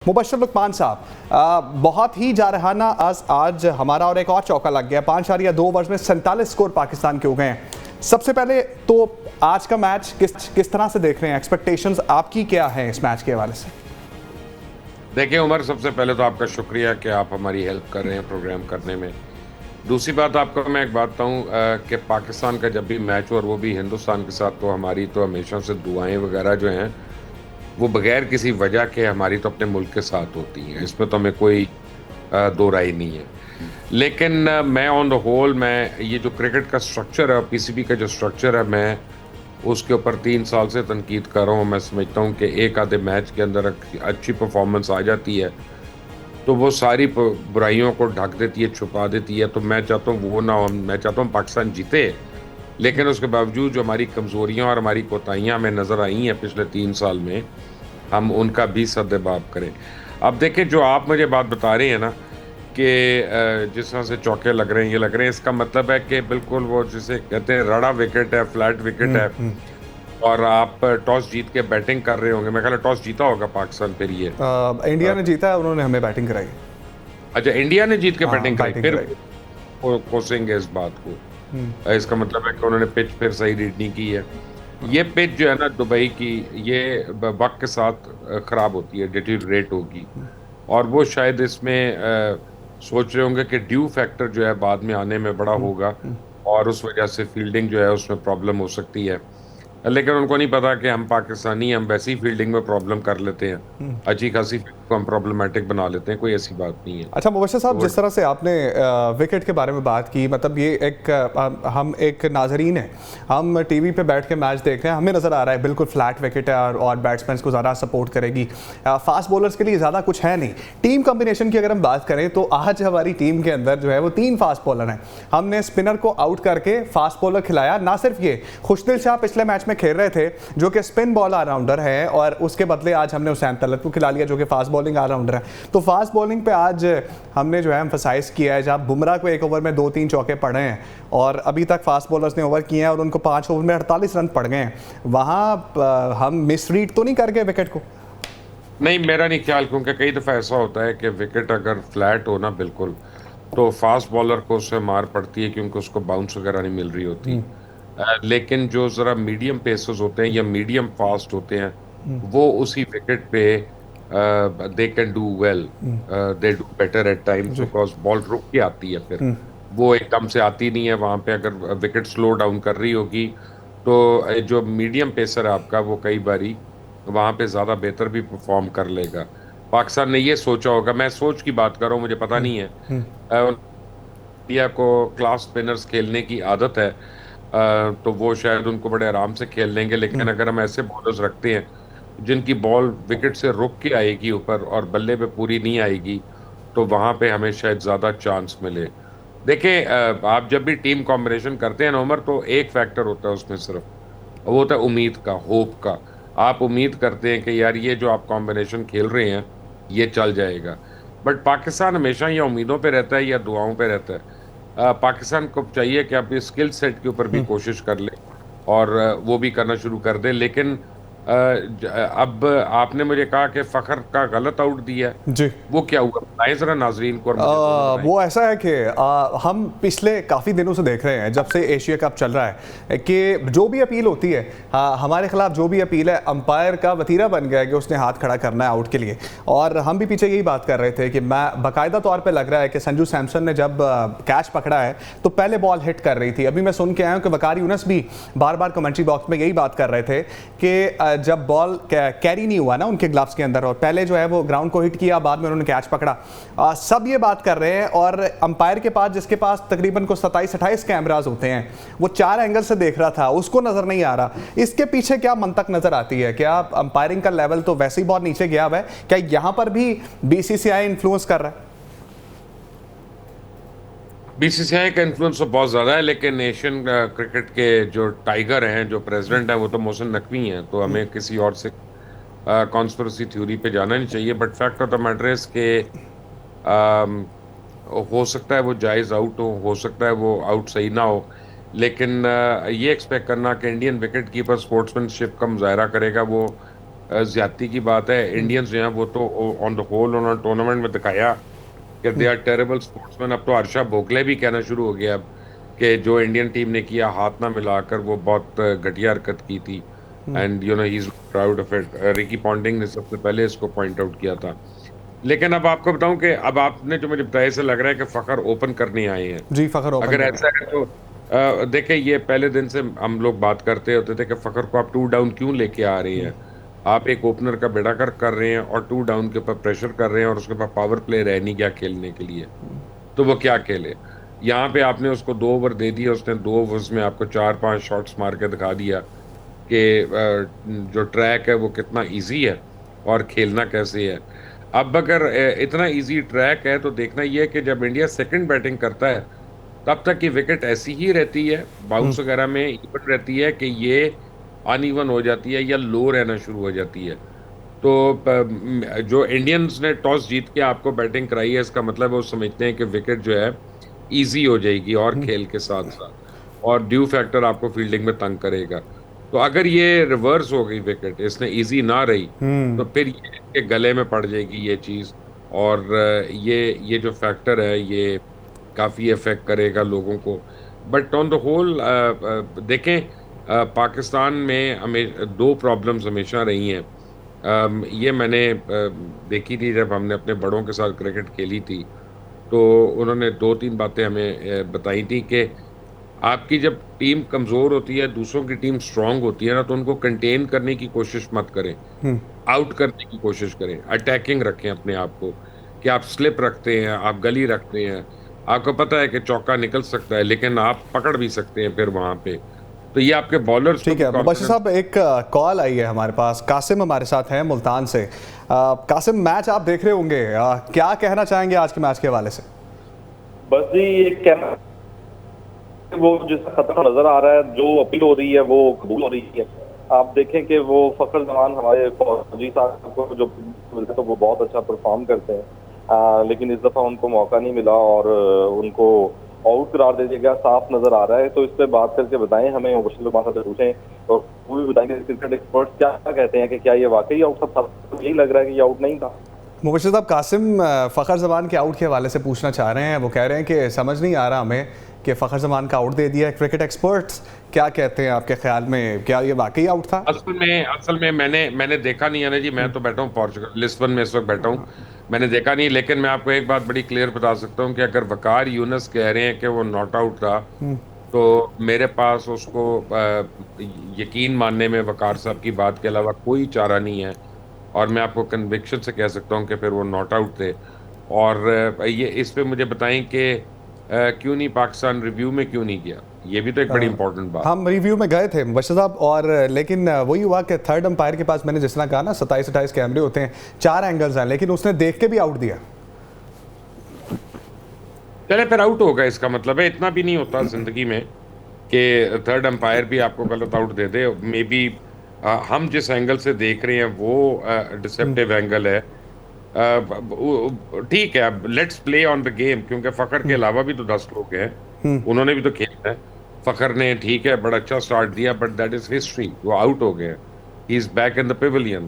मुबशर लुकमान साहब, बहुत ही जारहाना आज हमारा और एक और चौका लग गया। 5.2 ओवर्स में 47 स्कोर पाकिस्तान के हो गए हैं। सबसे पहले तो आज का मैच किस तरह से देख रहे हैं? एक्सपेक्टेशंस आपकी क्या है इस मैच के हवाले से? देखिए उमर, सबसे पहले तो आपका शुक्रिया कि आप हमारी हेल्प कर रहे हैं प्रोग्राम करने में। दूसरी बात, आपको मैं एक बात बताऊं कि पाकिस्तान का जब भी मैच हो और वो भी हिंदुस्तान के साथ, तो हमारी तो हमेशा से दुआएं वगैरह जो हैं वो बगैर किसी वजह के हमारी तो अपने मुल्क के साथ होती हैं। इसमें तो हमें कोई दो राय नहीं है। लेकिन मैं ऑन द होल, मैं ये जो क्रिकेट का स्ट्रक्चर है, पीसीबी का जो स्ट्रक्चर है, मैं उसके ऊपर 3 साल से तनकीद कर रहा हूँ। मैं समझता हूँ कि एक आधे मैच के अंदर अच्छी परफॉर्मेंस आ जाती है तो वो सारी बुराइयों को ढक देती है, छुपा देती है। तो मैं चाहता हूँ वो ना हो। मैं चाहता हूँ पाकिस्तान जीते, लेकिन उसके बावजूद जो हमारी कमजोरियां और हमारी कोताहियां हमें नजर आई हैं पिछले 3 साल में, हम उनका भी सद्देबाब करें। अब देखें, जो आप मुझे बात बता रहे हैं ना कि जिस तरह से चौके लग रहे हैं, ये लग रहे हैं, इसका मतलब है कि बिल्कुल वो जिसे कहते हैं रड़ा विकेट है, फ्लैट विकेट है, और आप टॉस जीत के बैटिंग कर रहे होंगे। मैं ख्याल टॉस जीता होगा पाकिस्तान फिर ये इंडिया ने जीता है, उन्होंने हमें बैटिंग कराई। अच्छा, इंडिया ने जीत के बैटिंग कराई, बैटिंग फिर कराई। कोसेंगे इस बात को। इसका मतलब है कि उन्होंने पिच फिर सही रीड नहीं की है। ये पिच जो है ना दुबई की, ये वक्त के साथ खराब होती है, डिटीरिएट होगी। और वो शायद इसमें सोच रहे होंगे कि ड्यू फैक्टर जो है बाद में आने में बड़ा होगा, और उस वजह से फील्डिंग जो है उसमें प्रॉब्लम हो सकती है। लेकिन उनको नहीं पता कि हम पाकिस्तानी, हम वैसी फील्डिंग में प्रॉब्लम कर लेते हैं, अच्छी खासी फील्डिंग को हम प्रॉब्लमेटिक बना लेते हैं, कोई ऐसी बात नहीं है। अच्छा मुबशर साहब, तो जिस तरह से आपने विकेट के बारे में बात की, मतलब ये एक हम एक नाजरीन हैं, हम टीवी पे बैठ के मैच देख रहे हैं, हमें नज़र आ रहा है बिल्कुल फ्लैट विकेट है और बैट्समैन को ज़्यादा सपोर्ट करेगी। फास्ट बॉलर्स के लिए ज़्यादा कुछ है नहीं। टीम कॉम्बिनेशन की अगर हम बात करें तो आज हमारी टीम के अंदर जो है वो 3 फास्ट बॉलर हैं। हमने स्पिनर को आउट करके फास्ट बॉलर खिलाया। ना सिर्फ ये, खुशदिल शाह पिछले मैच में खेल रहे थे जो कि स्पिन बॉल ऑलराउंडर है, और उसके बदले आज हमने हुसैन तलत को खिला लिया जो कि फास्ट बॉलिंग ऑलराउंडर है। तो फास्ट बॉलिंग पे आज हमने जो है एम्फसाइज किया है। जब बुमराह को एक ओवर में 2-3 चौके पड़े हैं और अभी तक फास्ट बॉलर्स ने ओवर किए हैं और उनको 5 ओवर में 48 रन पड़ गए हैं, वहाँ हम मिसरीड तो नहीं कर गए विकेट को? नहीं, मेरा नहीं ख्याल, क्योंकि कई दफ़ा ऐसा होता है कि विकेट अगर फ्लैट हो ना बिल्कुल, तो फास्ट बॉलर को उससे मार पड़ती है क्योंकि उसको बाउंस वगैरह नहीं मिल रही होती। लेकिन जो ज़रा मीडियम पेसर्स होते हैं या मीडियम फास्ट होते हैं, वो उसी विकेट पे they can do well, they do better at times, because ball रुक के आती है। फिर वो एकदम से आती नहीं है वहां पे। अगर विकेट स्लो डाउन कर रही होगी तो जो मीडियम पेसर है आपका, वो कई बारी वहां पे ज्यादा बेहतर भी परफॉर्म कर लेगा। पाकिस्तान ने ये सोचा होगा, मैं सोच की बात कर रहा हूँ, मुझे पता नहीं है। इंडिया को क्लास स्पिनर्स खेलने की आदत है, तो वो शायद उनको बड़े आराम से खेल लेंगे। लेकिन अगर हम ऐसे बॉलर्स रखते हैं जिनकी बॉल विकेट से रुक के आएगी ऊपर और बल्ले पे पूरी नहीं आएगी, तो वहां पे हमें शायद ज्यादा चांस मिले। देखिए, आप जब भी टीम कॉम्बिनेशन करते हैं ना उमर, तो एक फैक्टर होता है उसमें सिर्फ, वो होता है उम्मीद का, होप का। आप उम्मीद करते हैं कि यार ये जो आप कॉम्बिनेशन खेल रहे हैं ये चल जाएगा। बट पाकिस्तान हमेशा या उम्मीदों पे रहता है या दुआओं पे रहता है। पाकिस्तान को चाहिए कि अपनी स्किल सेट के ऊपर भी कोशिश कर ले और वो भी करना शुरू कर दे। लेकिन अब आपने मुझे कहा कि फखर का गलत आउट दिया, जी, वो क्या हुआ बताएं जरा नाजरीन को, और मुझे दोनों बताएं। वो ऐसा है कि हम पिछले काफ़ी दिनों से देख रहे हैं, जब से एशिया कप चल रहा है, कि जो भी अपील होती है, हमारे खिलाफ जो भी अपील है, अंपायर का वतीरा बन गया है कि उसने हाथ खड़ा करना है आउट के लिए। और हम भी पीछे यही बात कर रहे थे कि मैं बाकायदा तौर पर लग रहा है कि संजू सैमसन ने जब कैच पकड़ा है तो पहले बॉल हिट कर रही थी। अभी मैं सुन के आया हूँ कि वकार यूनस भी बार बार कमेंट्री बॉक्स में यही बात कर रहे थे कि जब बॉल कैरी नहीं हुआ ना उनके ग्लव्स के अंदर, और पहले जो है वो ग्राउंड को हिट किया, बाद में उन्होंने कैच पकड़ा। सब ये बात कर रहे हैं, और अंपायर के पास, जिसके पास तकरीबन को 27-28 कैमरास होते हैं, वो 4 एंगल से देख रहा था, उसको नजर नहीं आ रहा। इसके पीछे क्या मंतक नजर आती है? क्या अंपायरिंग का लेवल तो वैसे ही बहुत नीचे गया हुआ है, क्या यहां पर भी बीसीसीआई इन्फ्लुएंस कर रहा है? बीसीसीआई का इन्फ्लुएंस तो बहुत ज्यादा है, लेकिन एशियन क्रिकेट के जो टाइगर हैं, जो प्रेसिडेंट हैं, वो तो मोहसिन नकवी हैं। तो हमें किसी और से कॉन्स्पिरेसी थ्योरी पे जाना नहीं चाहिए। But fact of the matter is के अम, हो सकता है वो जायज आउट हो सकता है वो आउट सही ना हो। लेकिन ये एक्सपेक्ट करना कि इंडियन विकेट कीपर स्पोर्ट्समैनशिप का मुजाहरा करेगा, वो ज्यादती की बात है। इंडियंस जो हैं वो तो ऑन द होल उन्होंने टूर्नामेंट में दिखाया कि दे आर टेरेबल स्पोर्ट्समैन। अब तो हर्षा भोगले भी कहना शुरू हो गया अब कि जो इंडियन टीम ने किया हाथ ना मिलाकर वो बहुत घटिया हरकत की थी। And you know he is proud of it. Ricky Ponting ने सबसे पहले इसको पॉइंट आउट किया था। लेकिन अब आपको बताऊं कि अब आपने जो मुझे बताया से लग रहा है कि फखर ओपन करने आए हैं। जी, फखर ओपन अगर कर रहे ऐसा है तो देखिए ये पहले दिन से हम लोग बात करते होते थे कि फखर को आप टू डाउन क्यों लेके आ रहे हैं। आप एक ओपनर का बेड़ा कर रहे हैं और टू डाउन के ऊपर प्रेशर कर रहे हैं और उसके पास पावर प्ले रह नहीं गया खेलने के लिए, तो वो क्या खेले। यहाँ पे आपने उसको 2 ओवर दे दिए, उसने 2 ओवर्स में आपको 4-5 शॉट्स मार के दिखा दिया कि जो ट्रैक है वो कितना इजी है और खेलना कैसे है। अब अगर इतना इजी ट्रैक है तो देखना ये है कि जब इंडिया सेकंड बैटिंग करता है तब तक की विकेट ऐसी ही रहती है, बाउंस वगैरह में इवन रहती है कि ये अनइवन हो जाती है या लो रहना शुरू हो जाती है। तो जो इंडियंस ने टॉस जीत के आपको बैटिंग कराई है इसका मतलब वो समझते हैं कि विकेट जो है इजी हो जाएगी और खेल के साथ साथ, और ड्यू फैक्टर आपको फील्डिंग में तंग करेगा। तो अगर ये रिवर्स हो गई विकेट, इसने इजी ना रही, तो फिर ये इसके गले में पड़ जाएगी ये चीज। और ये जो फैक्टर है ये काफी इफेक्ट करेगा लोगों को। बट ऑन द होल देखें, पाकिस्तान में हमें 2 प्रॉब्लम्स हमेशा रही हैं। ये मैंने देखी थी जब हमने अपने बड़ों के साथ क्रिकेट खेली थी, तो उन्होंने 2-3 बातें हमें बताई थी कि आपकी जब टीम कमजोर होती है, दूसरों की टीम स्ट्रांग होती है ना, तो उनको कंटेन करने की कोशिश मत करें, आउट करने की कोशिश करें, अटैकिंग रखें अपने आप को। कि आप स्लिप रखते हैं, आप गली रखते हैं, आपको पता है कि चौका निकल सकता है लेकिन आप पकड़ भी सकते हैं फिर वहां पे। तो ये आपके बॉलर्स को ठीक भी है मुबशिर कॉन्फिडेंस। साहब, एक कॉल आई है हमारे पास। कासिम हमारे साथ हैं मुल्तान से। कासिम, मैच आप देख रहे होंगे, क्या कहना चाहेंगे आज के मैच के हवाले से? बस जी ये कहना, वो जिसका खतरा नजर आ रहा है, जो अपील हो रही है वो कबूल हो रही है। आप देखें कि वो फखर जमान हमारे फौजी साहब को जो मिलते तो वो बहुत अच्छा परफॉर्म करते हैं, लेकिन इस दफा उनको मौका नहीं मिला और उनको आउट करार दे दिया गया, साफ नजर आ रहा है। तो इस पे बात करके बताएं हमें, मुबशिर से पूछें और वो भी बताएंगे क्रिकेट एक्सपर्ट्स क्या कहते हैं कि क्या ये वाकई आउट था। यही लग रहा है कि ये आउट नहीं था। मुबशिर साहब, कासिम फ़खर ज़मान के आउट के हवाले से पूछना चाह रहे हैं। वो कह रहे हैं कि समझ नहीं आ रहा हमें कि फ़खर ज़मान का आउट दे दिया। क्रिकेट एक्सपर्ट्स क्या कहते हैं आपके ख्याल में, क्या ये वाकई आउट था? असल में मैंने देखा नहीं है ना जी। मैं तो बैठा हूँ पोर्चुगल लिस्बन में इस वक्त बैठा हूँ, मैंने देखा नहीं। लेकिन मैं आपको एक बात बड़ी क्लियर बता सकता हूँ कि अगर वकार यूनस कह रहे हैं कि वो नॉट आउट था, तो मेरे पास उसको यकीन मानने में वकार साहब की बात के अलावा कोई चारा नहीं है। और मैं आपको कन्विक्शन से कह सकता हूँ कि फिर वो नॉट आउट थे। और ये इस पे मुझे बताएं कि क्यों नहीं पाकिस्तान रिव्यू में क्यों नहीं गया। ये भी तो एक बड़ी इंपॉर्टेंट बात। हम रिव्यू में गए थे मुबशिर साहब, और लेकिन वही हुआ कि थर्ड अंपायर के पास, मैंने जिस तरह कहा ना, 27-28 कैमरे होते हैं, 4 एंगल्स हैं, लेकिन उसने देख के भी आउट दिया। चले फिर आउट होगा, इसका मतलब है इतना भी नहीं होता जिंदगी में कि थर्ड अंपायर भी आपको गलत out they they. May be हम जिस एंगल से देख रहे हैं वो डिसेप्टिव एंगल है। ठीक है, अब let's play on the game, क्योंकि फखर के अलावा भी तो 10 लोग हैं, उन्होंने भी तो खेलना है। फखर ने ठीक है बड़ा अच्छा स्टार्ट दिया, बट दैट इज हिस्ट्री, वो आउट हो गए। He is back in the Pavilion.